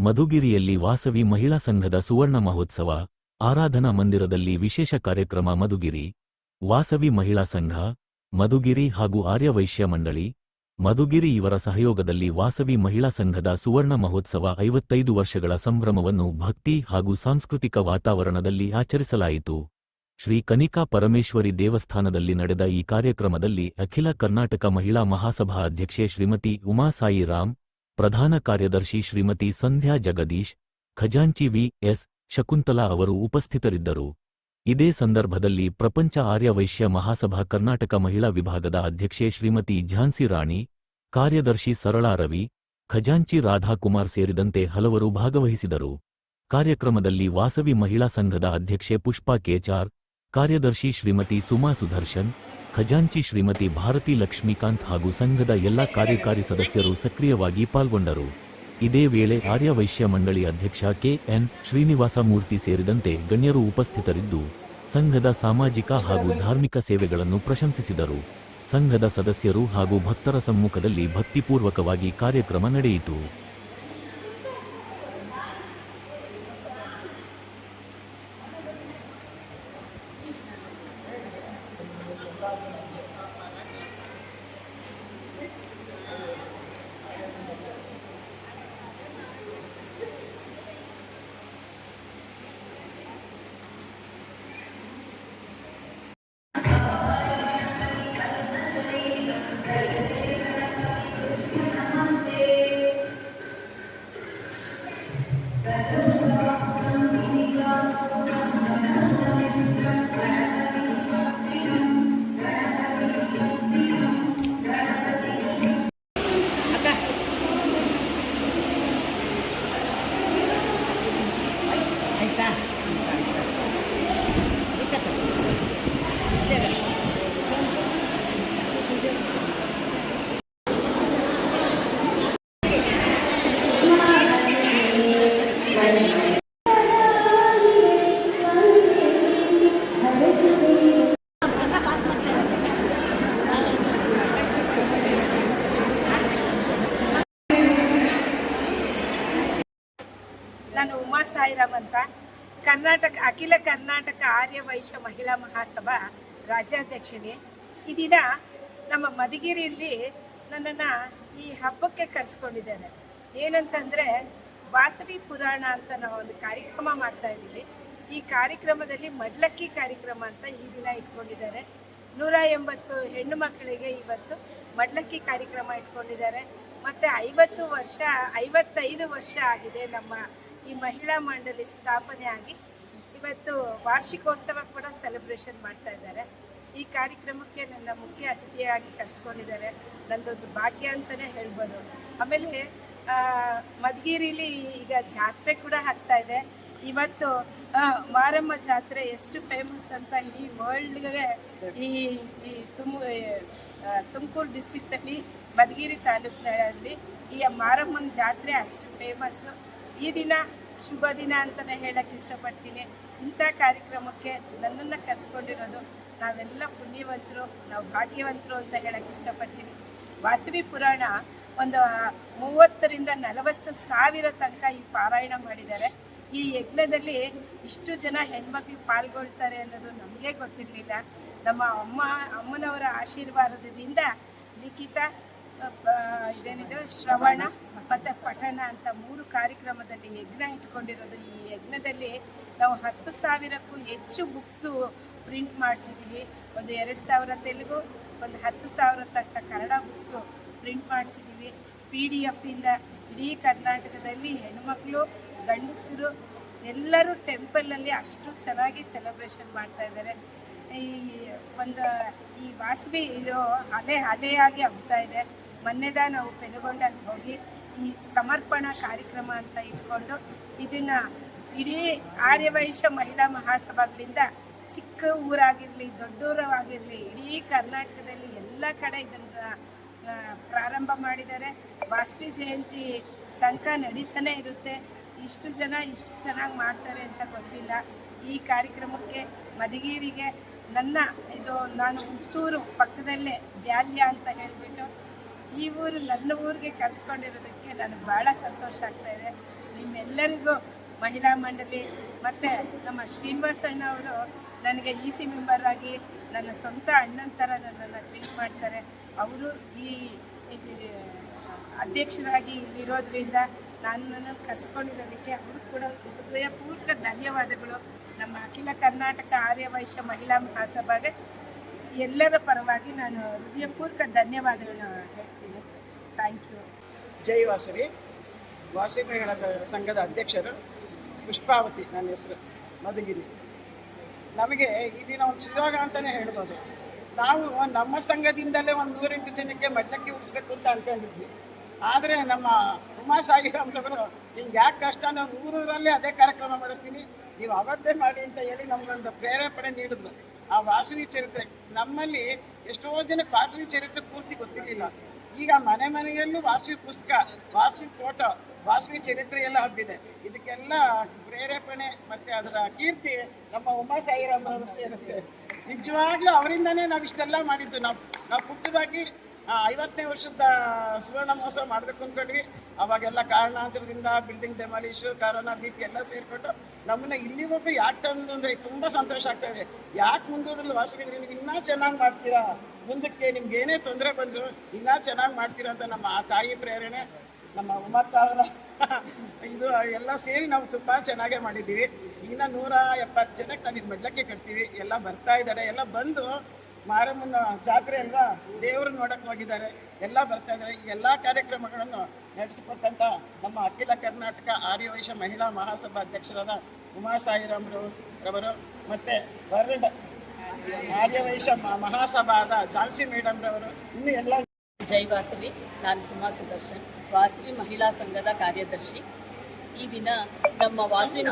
ಮಧುಗಿರಿಯಲ್ಲಿ ವಾಸವಿ ಮಹಿಳಾ ಸಂಘದ ಸುವರ್ಣ ಮಹೋತ್ಸವ. ಆರಾಧನಾ ಮಂದಿರದಲ್ಲಿ ವಿಶೇಷ ಕಾರ್ಯಕ್ರಮ. ಮಧುಗಿರಿ ವಾಸವಿ ಮಹಿಳಾ ಸಂಘ, ಮಧುಗಿರಿ ಹಾಗೂ ಆರ್ಯವೈಶ್ಯ ಮಂಡಳಿ, ಮಧುಗಿರಿ ಇವರ ಸಹಯೋಗದಲ್ಲಿ ವಾಸವಿ ಮಹಿಳಾ ಸಂಘದ ಸುವರ್ಣ ಮಹೋತ್ಸವ 55 ವರ್ಷಗಳ ಸಂಭ್ರಮವನ್ನು ಭಕ್ತಿ ಹಾಗೂ ಸಾಂಸ್ಕೃತಿಕ ವಾತಾವರಣದಲ್ಲಿ ಆಚರಿಸಲಾಯಿತು. ಶ್ರೀ ಕನಿಕಾ ಪರಮೇಶ್ವರಿ ದೇವಸ್ಥಾನದಲ್ಲಿ ನಡೆದ ಈ ಕಾರ್ಯಕ್ರಮದಲ್ಲಿ ಅಖಿಲ ಕರ್ನಾಟಕ ಮಹಿಳಾ ಮಹಾಸಭಾ ಅಧ್ಯಕ್ಷೆ ಶ್ರೀಮತಿ ಉಮಾ ಸಾಯಿ ರಾಮ್, ಪ್ರಧಾನ ಕಾರ್ಯದರ್ಶಿ ಶ್ರೀಮತಿ ಸಂಧ್ಯಾ ಜಗದೀಶ್, ಖಜಾಂಚಿ ವಿ.ಎಸ್. ಶಕುಂತಲಾ ಅವರು ಉಪಸ್ಥಿತರಿದ್ದರು. ಇದೇ ಸಂದರ್ಭದಲ್ಲಿ ಪ್ರಪಂಚ ಆರ್ಯವೈಶ್ಯ ಮಹಾಸಭಾ ಕರ್ನಾಟಕ ಮಹಿಳಾ ವಿಭಾಗದ ಅಧ್ಯಕ್ಷೆ ಶ್ರೀಮತಿ ಝಾನ್ಸಿ ರಾಣಿ, ಕಾರ್ಯದರ್ಶಿ ಸರಳಾ ರವಿ, ಖಜಾಂಚಿ ರಾಧಾಕುಮಾರ್ ಸೇರಿದಂತೆ ಹಲವರು ಭಾಗವಹಿಸಿದರು. ಕಾರ್ಯಕ್ರಮದಲ್ಲಿ ವಾಸವಿ ಮಹಿಳಾ ಸಂಘದ ಅಧ್ಯಕ್ಷೆ ಪುಷ್ಪಾ ಕೆಚಾರ್, ಕಾರ್ಯದರ್ಶಿ ಶ್ರೀಮತಿ ಸುಮಾ ಸುದರ್ಶನ್, ಖಜಾಂಚಿ ಶ್ರೀಮತಿ ಭಾರತಿ ಲಕ್ಷ್ಮೀಕಾಂತ್ ಹಾಗೂ ಸಂಘದ ಎಲ್ಲಾ ಕಾರ್ಯಕಾರಿ ಸದಸ್ಯರು ಸಕ್ರಿಯವಾಗಿ ಪಾಲ್ಗೊಂಡರು. ಇದೇ ವೇಳೆ ಆರ್ಯವೈಶ್ಯ ಮಂಡಳಿ ಅಧ್ಯಕ್ಷ ಕೆ.ಎನ್. ಶ್ರೀನಿವಾಸ ಮೂರ್ತಿ ಸೇರಿದಂತೆ ಗಣ್ಯರು ಉಪಸ್ಥಿತರಿದ್ದು ಸಂಘದ ಸಾಮಾಜಿಕ ಹಾಗೂ ಧಾರ್ಮಿಕ ಸೇವೆಗಳನ್ನು ಪ್ರಶಂಸಿಸಿದರು. ಸಂಘದ ಸದಸ್ಯರು ಹಾಗೂ ಭಕ್ತರ ಸಮ್ಮುಖದಲ್ಲಿ ಭಕ್ತಿಪೂರ್ವಕವಾಗಿ ಕಾರ್ಯಕ್ರಮ ನಡೆಯಿತು. ನಾನು ಉಮಾ ಸಾಯಿರಾಮ್ ಅಂತ ಅಖಿಲ ಕರ್ನಾಟಕ ಆರ್ಯವೈಶ್ಯ ಮಹಿಳಾ ಮಹಾಸಭಾ ರಾಜ್ಯಾಧ್ಯಕ್ಷಿನಿ. ಈ ದಿನ ನಮ್ಮ ಮಧುಗಿರಿಯಲ್ಲಿ ನನ್ನನ್ನು ಈ ಹಬ್ಬಕ್ಕೆ ಕರೆಸ್ಕೊಂಡಿದ್ದಾರೆ. ಏನಂತಂದರೆ ವಾಸವಿ ಪುರಾಣ ಅಂತ ನಾವು ಒಂದು ಕಾರ್ಯಕ್ರಮ ಮಾಡ್ತಾ ಇದ್ದೀವಿ. ಈ ಕಾರ್ಯಕ್ರಮದಲ್ಲಿ ಮಡ್ಲಕ್ಕಿ ಕಾರ್ಯಕ್ರಮ ಅಂತ ಈ ದಿನ ಇಟ್ಕೊಂಡಿದ್ದಾರೆ. 180 ಹೆಣ್ಣು ಮಕ್ಕಳಿಗೆ ಇವತ್ತು ಮಡ್ಲಕ್ಕಿ ಕಾರ್ಯಕ್ರಮ ಇಟ್ಕೊಂಡಿದ್ದಾರೆ. ಮತ್ತು 55 ವರ್ಷ ಆಗಿದೆ ನಮ್ಮ ಈ ಮಹಿಳಾ ಮಂಡಳಿ ಸ್ಥಾಪನೆ ಆಗಿ. ಇವತ್ತು ವಾರ್ಷಿಕೋತ್ಸವ ಕೂಡ ಸೆಲೆಬ್ರೇಷನ್ ಮಾಡ್ತಾ ಇದ್ದಾರೆ. ಈ ಕಾರ್ಯಕ್ರಮಕ್ಕೆ ನನ್ನ ಮುಖ್ಯ ಅತಿಥಿಯಾಗಿ ಕರೆಸ್ಕೊಂಡಿದ್ದಾರೆ. ನಂದೊಂದು ಭಾಗ್ಯ ಅಂತಲೇ ಹೇಳ್ಬೋದು. ಆಮೇಲೆ ಮಧುಗಿರಿಲಿ ಈಗ ಜಾತ್ರೆ ಕೂಡ ಆಗ್ತಾ ಇದೆ. ಇವತ್ತು ಮಾರಮ್ಮ ಜಾತ್ರೆ ಎಷ್ಟು ಫೇಮಸ್ ಅಂತ ಇಡೀ ವರ್ಲ್ಡ್ಗೆ ಈ ತುಮಕೂರು ಡಿಸ್ಟ್ರಿಕ್ಟಲ್ಲಿ ಮಧುಗಿರಿ ತಾಲೂಕಿನಲ್ಲಿ ಈ ಮಾರಮ್ಮನ ಜಾತ್ರೆ ಅಷ್ಟು ಫೇಮಸ್ಸು. ಈ ದಿನ ಶುಭ ದಿನ ಅಂತಲೇ ಹೇಳಕ್ಕೆ ಇಷ್ಟಪಡ್ತೀನಿ. ಇಂಥ ಕಾರ್ಯಕ್ರಮಕ್ಕೆ ನನ್ನನ್ನು ಕರೆಸ್ಕೊಂಡಿರೋದು ನಾವೆಲ್ಲ ಪುಣ್ಯವಂತರು, ನಾವು ಭಾಗ್ಯವಂತರು ಅಂತ ಹೇಳಕ್ಕೆ ಇಷ್ಟಪಡ್ತೀನಿ. ವಾಸವಿ ಪುರಾಣ ಒಂದು 30,000ರಿಂದ 40,000 ತನಕ ಈ ಪಾರಾಯಣ ಮಾಡಿದ್ದಾರೆ. ಈ ಯಜ್ಞದಲ್ಲಿ ಇಷ್ಟು ಜನ ಹೆಣ್ಮಕ್ಳು ಪಾಲ್ಗೊಳ್ತಾರೆ ಅನ್ನೋದು ನಮಗೆ ಗೊತ್ತಿರಲಿಲ್ಲ. ನಮ್ಮ ಅಮ್ಮನವರ ಆಶೀರ್ವಾದದಿಂದ ಲಿಖಿತ, ಇದೇನಿದೆ ಶ್ರವಣ ಮತ್ತು ಪಠಣ ಅಂತ 3 ಕಾರ್ಯಕ್ರಮದಲ್ಲಿ ಯಜ್ಞ ಇಟ್ಕೊಂಡಿರೋದು. ಈ ಯಜ್ಞದಲ್ಲಿ ನಾವು 10,000ಕ್ಕೂ ಹೆಚ್ಚು ಬುಕ್ಸು ಪ್ರಿಂಟ್ ಮಾಡಿಸಿದ್ದೀವಿ. ಒಂದು 2,000 ತೆಲುಗು, ಒಂದು 10,000 ತನಕ ಕನ್ನಡ ಬುಕ್ಸು ಪ್ರಿಂಟ್ ಮಾಡಿಸಿದ್ದೀವಿ. PDF ಇಂದ ಇಡೀ ಕರ್ನಾಟಕದಲ್ಲಿ ಹೆಣ್ಮಕ್ಳು ಗಂಡಸರು ಎಲ್ಲರೂ ಟೆಂಪಲಲ್ಲಿ ಅಷ್ಟು ಚೆನ್ನಾಗಿ ಸೆಲೆಬ್ರೇಷನ್ ಮಾಡ್ತಾ ಇದ್ದಾರೆ. ಈ ವಾಸವಿ ಇದು ಅಲೆಯಾಗಿ ಹಬ್ತಾ ಇದೆ. ಮೊನ್ನೆದ ನಾವು ಪೆನುಗೊಂಡಲ್ಲಿ ಹೋಗಿ ಈ ಸಮರ್ಪಣಾ ಕಾರ್ಯಕ್ರಮ ಅಂತ ಇಟ್ಕೊಂಡು ಇದನ್ನು ಇಡೀ ಆರ್ಯವೈಶ್ಯ ಮಹಿಳಾ ಮಹಾಸಭಾಗಳಿಂದ ಚಿಕ್ಕ ಊರಾಗಿರಲಿ ದೊಡ್ಡೂರಾಗಿರಲಿ ಇಡೀ ಕರ್ನಾಟಕದಲ್ಲಿ ಎಲ್ಲ ಕಡೆ ಇದನ್ನು ಪ್ರಾರಂಭ ಮಾಡಿದ್ದಾರೆ. ವಾಸವಿ ಜಯಂತಿ ತನಕ ನಡೀತಾನೆ ಇರುತ್ತೆ. ಇಷ್ಟು ಜನ ಇಷ್ಟು ಚೆನ್ನಾಗಿ ಮಾಡ್ತಾರೆ ಅಂತ ಗೊತ್ತಿಲ್ಲ. ಈ ಕಾರ್ಯಕ್ರಮಕ್ಕೆ ಮಧುಗಿರಿಗೆ ನಾನು ಹುಟ್ಟೂರು ಪಕ್ಕದಲ್ಲೇ ಬ್ಯಾಲ್ಯ ಅಂತ ಹೇಳಿಬಿಟ್ಟು ಈ ಊರು ನನ್ನ ಊರಿಗೆ ಕರೆಸ್ಕೊಂಡಿರೋದಕ್ಕೆ ನನಗೆ ಭಾಳ ಸಂತೋಷ ಆಗ್ತಾಯಿದೆ. ನಿಮ್ಮೆಲ್ಲರಿಗೂ ಮಹಿಳಾ ಮಂಡಳಿ ಮತ್ತು ನಮ್ಮ ಶ್ರೀನಿವಾಸಣ್ಣ ಅವರು ನನಗೆ EC ಮೆಂಬರ್ ಆಗಿ ನನ್ನ ಸ್ವಂತ ಅಣ್ಣನ ಥರ ನನ್ನನ್ನು ಟ್ರೀಟ್ ಮಾಡ್ತಾರೆ. ಅವರು ಈ ಅಧ್ಯಕ್ಷರಾಗಿ ಇಲ್ಲಿರೋದ್ರಿಂದ ನನ್ನನ್ನು ಕರೆಸ್ಕೊಂಡಿರೋದಕ್ಕೆ ಅವರು ಕೂಡ ಹೃದಯಪೂರ್ವಕ ಧನ್ಯವಾದಗಳು. ನಮ್ಮ ಅಖಿಲ ಕರ್ನಾಟಕ ಆರ್ಯವೈಶ್ಯ ಮಹಿಳಾ ಮಹಾಸಭಾಗೆ ಎಲ್ಲರ ಪರವಾಗಿ ನಾನು ಹೃದಯಪೂರ್ವಕ ಧನ್ಯವಾದಗಳನ್ನ ಹೇಳ್ತೀನಿ. Thank you. ಜೈ ವಾಸವಿ. ವಾಸವಿ ಮಹಿಳಾ ಸಂಘದ ಅಧ್ಯಕ್ಷರು ಪುಷ್ಪಾವತಿ ನನ್ನ ಹೆಸರು, ಮಧುಗಿರಿ. ನಮಗೆ ಈ ದಿನ ಒಂದು ಸುಯೋಗ ಅಂತಲೇ ಹೇಳ್ಬೋದು. ನಾವು ನಮ್ಮ ಸಂಘದಿಂದಲೇ ಒಂದು 108 ಜನಕ್ಕೆ ಮಡ್ಲಕ್ಕಿ ಉಡಿಸ್ಬೇಕು ಅಂತ ಅಂದ್ಕೊಂಡಿದ್ವಿ. ಆದರೆ ನಮ್ಮ ಉಮಾ ಸಾಯಿರಾಮ್ರವರು ನಿಮ್ಗೆ ಯಾಕೆ ಕಷ್ಟ, ನಾನು ಊರೂರಲ್ಲೇ ಅದೇ ಕಾರ್ಯಕ್ರಮ ಮಾಡಿಸ್ತೀನಿ, ನೀವು ಅವತ್ತೇ ಮಾಡಿ ಅಂತ ಹೇಳಿ ನಮಗೊಂದು ಪ್ರೇರೇಪಣೆ ನೀಡಿದ್ರು. ಆ ವಾಸವಿ ಚರಿತ್ರೆ ನಮ್ಮಲ್ಲಿ ಎಷ್ಟೋ ಜನಕ್ಕೆ ವಾಸವಿ ಚರಿತ್ರೆ ಪೂರ್ತಿ ಗೊತ್ತಿರಲಿಲ್ಲ. ಈಗ ಮನೆ ಮನೆಯಲ್ಲೂ ವಾಸವಿ ಪುಸ್ತಕ, ವಾಸವಿ ಫೋಟೋ, ವಾಸವಿ ಚರಿತ್ರೆ ಎಲ್ಲ ಹಬ್ಬಿದೆ. ಇದಕ್ಕೆಲ್ಲ ಪ್ರೇರೇಪಣೆ ಮತ್ತು ಅದರ ಕೀರ್ತಿ ನಮ್ಮ ಉಮಾ ಸಾಯಿರಾಮ್ರವರು ಸೇರುತ್ತೆ. ನಿಜವಾಗ್ಲೂ ಅವರಿಂದನೇ ನಾವು ಇಷ್ಟೆಲ್ಲ ಮಾಡಿದ್ದು. ನಾವು ಪುಟ್ಟದಾಗಿ 50ನೇ ವರ್ಷದ ಸುವರ್ಣ ಮಹೋತ್ಸವ ಮಾಡಬೇಕು ಅಂದ್ಕೊಂಡ್ವಿ. ಅವಾಗೆಲ್ಲ ಕಾರಣಾಂತರದಿಂದ ಬಿಲ್ಡಿಂಗ್ ಡೆಮಾಲಿಶು, ಕರೋನಾ ಭೀತಿ ಎಲ್ಲ ಸೇರಿಕೊಂಡು ನಮ್ಮನ್ನ ಇಲ್ಲಿವರೆಗೂ ಯಾಕೆ ತಂದು ಅಂದರೆ ತುಂಬ ಸಂತೋಷ ಆಗ್ತಾ ಇದೆ. ಯಾಕೆ ಮುಂದೂಡಲು ವಾಸವಿದ್ರೆ ನೀವು ಇನ್ನೂ ಚೆನ್ನಾಗಿ ಮಾಡ್ತೀರಾ, ಮುಂದಕ್ಕೆ ನಿಮ್ಗೆ ಏನೇ ತೊಂದರೆ ಬಂದರೂ ಇನ್ನೂ ಚೆನ್ನಾಗಿ ಮಾಡ್ತೀರಾ ಅಂತ ನಮ್ಮ ಆ ತಾಯಿ ಪ್ರೇರಣೆ, ನಮ್ಮ ಉಮ್ಮಕ್ಕ ಅವರ ಇದು ಎಲ್ಲ ಸೇರಿ ನಾವು ತುಂಬ ಚೆನ್ನಾಗೇ ಮಾಡಿದ್ದೀವಿ. ಇನ್ನು 170 ಜನಕ್ಕೆ ನಾವು ಇದು ಮಡ್ಲಕ್ಕೆ ಕಟ್ತೀವಿ. ಎಲ್ಲ ಬರ್ತಾ ಇದ್ದಾರೆ, ಎಲ್ಲ ಬಂದು ಮಾರಮ್ಮನ ಜಾತ್ರೆ ಅಲ್ವಾ, ದೇವರು ನೋಡಕ್ಕೆ ಹೋಗಿದ್ದಾರೆ, ಎಲ್ಲ ಬರ್ತಾ ಇದ್ದಾರೆ. ಈ ಎಲ್ಲ ಕಾರ್ಯಕ್ರಮಗಳನ್ನು ನಡೆಸಿಕೊಟ್ಟಂಥ ನಮ್ಮ ಅಖಿಲ ಕರ್ನಾಟಕ ಆರ್ಯವೈಶ್ಯ ಮಹಿಳಾ ಮಹಾಸಭಾ ಅಧ್ಯಕ್ಷರಾದ ಉಮಾ ಸಾಯಿರಾಮ್ರವರು ಮತ್ತು ವರ್ಲ್ಡ್ ಆರ್ಯವೈಶ್ಯ ಮಹಾಸಭಾದ ಜಾನ್ಸಿ ಮೇಡಮ್ರವರು, ಇನ್ನು ಎಲ್ಲ. ಜೈ ವಾಸವಿ. ನಾನು ಸುಮಾ ಸುದರ್ಶನ್, ವಾಸವಿ ಮಹಿಳಾ ಸಂಘದ ಕಾರ್ಯದರ್ಶಿ. ಈ ದಿನ ನಮ್ಮ ವಾಸವಿ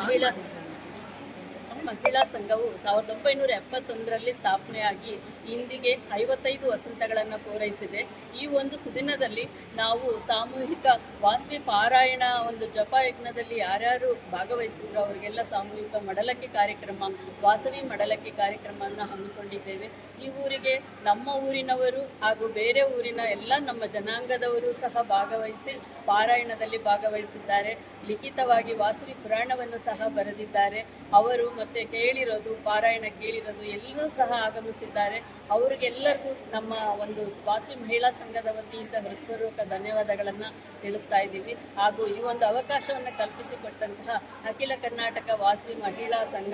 ಮಹಿಳಾ ಸಂಘವು 1971ರಲ್ಲಿ ಸ್ಥಾಪನೆಯಾಗಿ ಇಂದಿಗೆ 55 ವಸಂತಗಳನ್ನು ಪೂರೈಸಿದೆ. ಈ ಒಂದು ಸುದಿನದಲ್ಲಿ ನಾವು ಸಾಮೂಹಿಕ ವಾಸವಿ ಪಾರಾಯಣ ಒಂದು ಜಪ ಯಜ್ಞದಲ್ಲಿ ಯಾರ್ಯಾರು ಭಾಗವಹಿಸಿದ್ರು ಅವರಿಗೆಲ್ಲ ಸಾಮೂಹಿಕ ಮಡಲಕ್ಕಿ ಕಾರ್ಯಕ್ರಮ, ವಾಸವಿ ಮಡಲಕ್ಕಿ ಕಾರ್ಯಕ್ರಮವನ್ನು ಹಮ್ಮಿಕೊಂಡಿದ್ದೇವೆ. ಈ ಊರಿಗೆ ನಮ್ಮ ಊರಿನವರು ಹಾಗೂ ಬೇರೆ ಊರಿನ ಎಲ್ಲ ನಮ್ಮ ಜನಾಂಗದವರು ಸಹ ಭಾಗವಹಿಸಿ ಪಾರಾಯಣದಲ್ಲಿ ಭಾಗವಹಿಸಿದ್ದಾರೆ. ಲಿಖಿತವಾಗಿ ವಾಸವಿ ಪುರಾಣವನ್ನು ಸಹ ಬರೆದಿದ್ದಾರೆ. ಅವರು ಮತ್ತು ಕೇಳಿರೋದು, ಪಾರಾಯಣ ಕೇಳಿರೋದು ಎಲ್ಲರೂ ಸಹ ಆಗಮಿಸಿದ್ದಾರೆ. ಅವರಿಗೆಲ್ಲರಿಗೂ ನಮ್ಮ ಒಂದು ವಾಸವಿ ಮಹಿಳಾ ಸಂಘದ ವತಿಯಿಂದ ಹೃತ್ಪೂರ್ವಕ ಧನ್ಯವಾದಗಳನ್ನು ತಿಳಿಸ್ತಾ ಇದ್ದೀವಿ. ಹಾಗೂ ಈ ಒಂದು ಅವಕಾಶವನ್ನು ಕಲ್ಪಿಸಿಕೊಟ್ಟಂತಹ ಅಖಿಲ ಕರ್ನಾಟಕ ವಾಸವಿ ಮಹಿಳಾ ಸಂಘ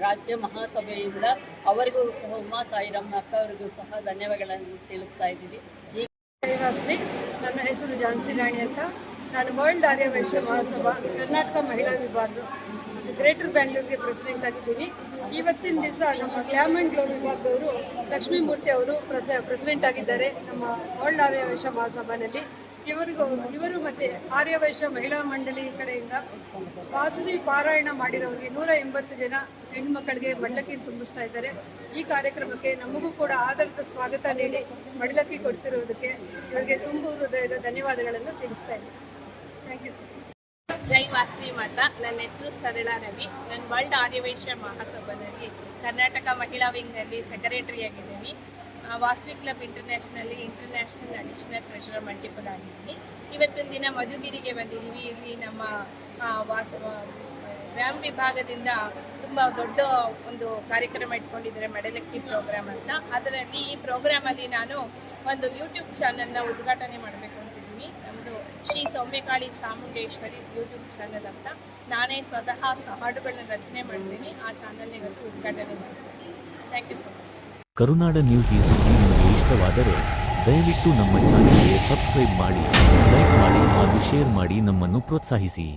ರಾಜ್ಯ ಮಹಾಸಭೆಯಿಂದ ಅವರಿಗೂ ಸಹ ಉಮಾ ಸಾಯಿರಾಮ್ ಅಕ್ಕ ಅವರಿಗೂ ಸಹ ಧನ್ಯವಾದಗಳನ್ನು ತಿಳಿಸ್ತಾ ಇದ್ದೀವಿ. ವಾಸವಿ. ನನ್ನ ಹೆಸರು ಝಾನ್ಸಿ ರಾಣಿ ಅಂತ. ನಾನು ವರ್ಲ್ಡ್ ಆರ್ಯವೈಶ್ಯ ಮಹಾಸಭಾ ಕರ್ನಾಟಕ ಮಹಿಳಾ ವಿಭಾಗ ಗ್ರೇಟರ್ ಬ್ಯಾಂಗ್ಳೂರ್ಗೆ ಪ್ರೆಸಿಡೆಂಟ್ ಆಗಿದ್ದೀನಿ. ಇವತ್ತಿನ ದಿವಸ ನಮ್ಮ ಗ್ಲಾಮ್ ಆ್ಯಂಡ್ ಗ್ಲೋ ವಿಭಾಗದವರು ಲಕ್ಷ್ಮೀ ಮೂರ್ತಿ ಅವರು ಪ್ರೆಸಿಡೆಂಟ್ ಆಗಿದ್ದಾರೆ ನಮ್ಮ ವರ್ಲ್ಡ್ ಆರ್ಯವೈಶ್ಯ ಮಹಾಸಭಾನಲ್ಲಿ. ಇವರು ಮತ್ತು ಆರ್ಯವೈಶ್ಯ ಮಹಿಳಾ ಮಂಡಳಿ ಕಡೆಯಿಂದ ವಾಸವಿ ಪಾರಾಯಣ ಮಾಡಿರೋರಿಗೆ 180 ಜನ ಹೆಣ್ಮಕ್ಕಳಿಗೆ ಮಡ್ಲಕ್ಕಿ ತುಂಬಿಸ್ತಾ ಇದ್ದಾರೆ. ಈ ಕಾರ್ಯಕ್ರಮಕ್ಕೆ ನಮಗೂ ಕೂಡ ಆಧಾರಿತ ಸ್ವಾಗತ ನೀಡಿ ಮಡ್ಲಕ್ಕಿ ಕೊಡ್ತಿರೋದಕ್ಕೆ ಇವರಿಗೆ ತುಂಬು ಹೃದಯದ ಧನ್ಯವಾದಗಳನ್ನು ತಿಳಿಸ್ತಾ ಇದ್ದೀನಿ. Thank you sir. ಜೈ ವಾಸವಿ ಮಾತಾ. ನನ್ನ ಹೆಸರು ಸರಳಾ ರವಿ. ನಾನು ವರ್ಲ್ಡ್ ಆರ್ಯವೈಶ್ಯ ಮಹಾಸಭಾದಲ್ಲಿ ಕರ್ನಾಟಕ ಮಹಿಳಾ ವಿಂಗ್ನಲ್ಲಿ ಸೆಕ್ರೆಟರಿ ಆಗಿದ್ದೀನಿ. Vasavi club international additional treasurer multiple ಆಗಿದ್ದೀನಿ. ಇವತ್ತಿನ ದಿನ ಮಧುಗಿರಿಗೆ ಬಂದಿದ್ದೀವಿ. ಇಲ್ಲಿ ನಮ್ಮ ವ್ಯಾಮ್ ವಿಭಾಗದಿಂದ ತುಂಬ ದೊಡ್ಡ ಒಂದು ಕಾರ್ಯಕ್ರಮ ಇಟ್ಕೊಂಡಿದ್ದಾರೆ, ಮಡಲಕ್ಕಿ ಪ್ರೋಗ್ರಾಮ್ ಅಂತ. ಅದರಲ್ಲಿ ಈ ಪ್ರೋಗ್ರಾಮಲ್ಲಿ ನಾನು ಒಂದು ಯೂಟ್ಯೂಬ್ ಚಾನಲ್ನ ಉದ್ಘಾಟನೆ ಮಾಡಬೇಕು ಅಂತಿದ್ದೀನಿ. ನಮ್ಮದು ಶ್ರೀ ಸೌಮ್ಯಕಾಳಿ ಚಾಮುಂಡೇಶ್ವರಿ ಯೂಟ್ಯೂಬ್ ಚಾನಲ್ ಅಂತ. ನಾನೇ ಸ್ವತಃ ಹಾಡುಗಳನ್ನ ರಚನೆ ಮಾಡ್ತೀನಿ. ಆ ಚಾನಲ್ನ ಇವತ್ತು ಉದ್ಘಾಟನೆ ಮಾಡ್ತೀನಿ. Thank you so much. Karunada news ಈ ಸುದ್ದಿ ನಿಮಗೆ ಇಷ್ಟವಾದರೆ ದಯವಿಟ್ಟು ನಮ್ಮ ಚಾನೆಲ್ಗೆ ಸಬ್ಸ್ಕ್ರೈಬ್ ಮಾಡಿ, ಲೈಕ್ ಮಾಡಿ ಹಾಗೂ ಶೇರ್ ಮಾಡಿ ನಮ್ಮನ್ನು ಪ್ರೋತ್ಸಾಹಿಸಿ.